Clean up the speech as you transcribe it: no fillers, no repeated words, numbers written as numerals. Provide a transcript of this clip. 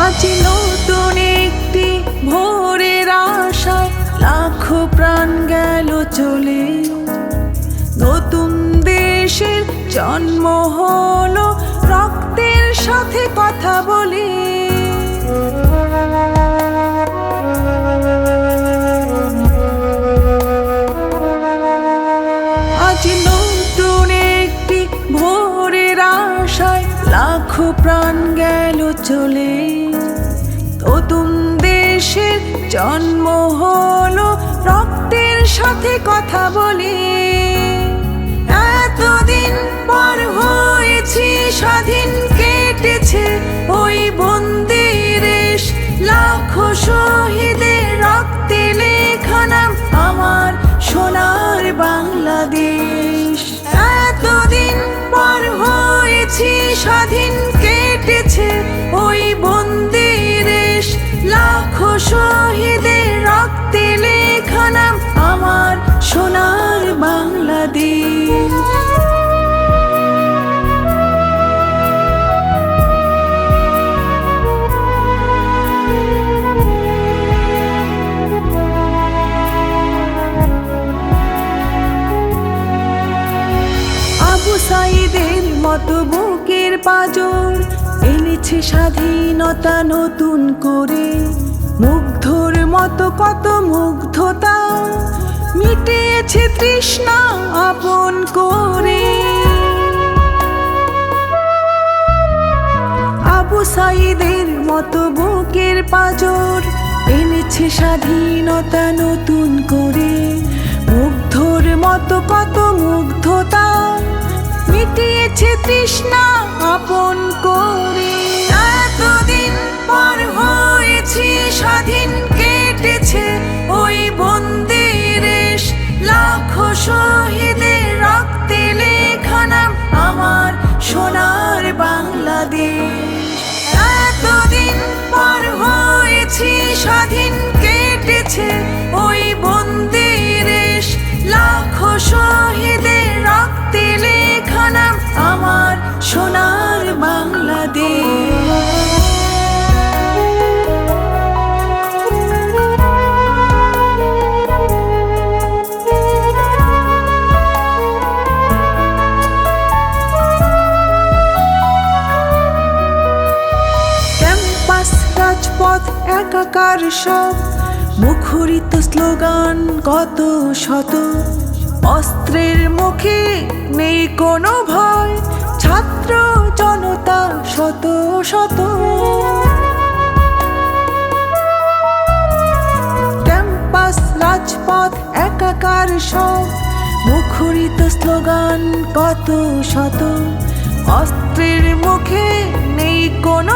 আজ নতুন একটি ভোরের আশায় লাখো প্রাণ গেল চলে, নতুন দেশের জন্ম হলো রক্তের সাথে কথা বলে। আজ নতুন একটি ভোরের আশায় লাখো প্রাণ গেল চলে, নতুন দেশের জন্ম হলো রক্তের সাথে কথা বলে। এতদিন পর হয়েছি স্বাধীন, কেটেছে ওই বন্দির দেশ, লাখো শহীদের রক্তে লেখা নাম আমার সোনার বাংলাদেশ। এতদিন পর হয়েছি স্বাধীন, কেটেছে ওই বন্দির দেশ, লাখো শহীদের রক্তে লেখা নাম আমার সোনার বাংলাদেশ। আবু সাঈদের মতো বুকের পাঁজর এনেছে স্বাধীনতা নতুন করে, মুগ্ধর মতো কত মুগ্ধতা মিটিয়েছে তৃষ্ণা আপন করে। আবু সাঈদের মতো বুকের পাঁজর এনেছে স্বাধীনতা নতুন করে, মুগ্ধর মতো কত মুগ্ধতা মিটিয়েছে তৃষ্ণা আপন করে। এতদিন পর হয়েছি স্বাধীন, কেটেছে ওই বন্দির দেশ, লাখো শহীদের রক্তে লেখা নাম আমার সোনার বাংলাদেশ। এতদিন পর হয়েছি স্বাধীন, কেটেছে ওই বন্দির দেশ, লাখো শহীদের রক্তে লেখা নাম আমার সোনার বাংলাদেশ। ক্যাম্পাস রাজপথ একাকার সব, মুখরিত স্লোগান কত শত, অস্ত্রের মুখে নেই কোনো ভয়, ছাত্র জনতা শত শত। ক্যাম্পাস রাজপথ একাকার সব, মুখরিত স্লোগান কত শত, অস্ত্রের মুখে নেই কোনো